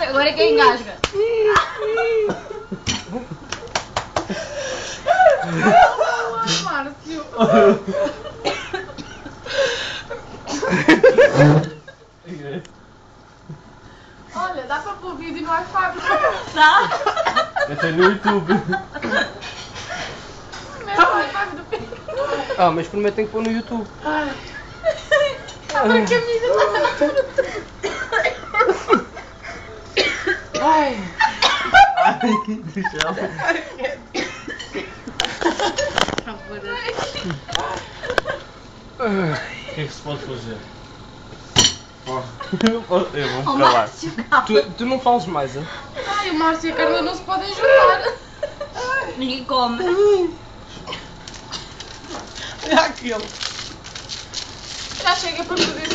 Agora é quem engasga. Márcio. Olha, dá para pôr vídeo no Wi-Fi. Dá? Até no YouTube. Ah, mas primeiro tem que pôr no YouTube. Agora que a camisa Ai. Ai, do chão. O que é que se pode fazer? Eu vou-me calar. Tu não falas mais, hein? Ai, o Márcio e a Carla não se podem juntar. Ninguém come. É aquilo. Já chega para fazer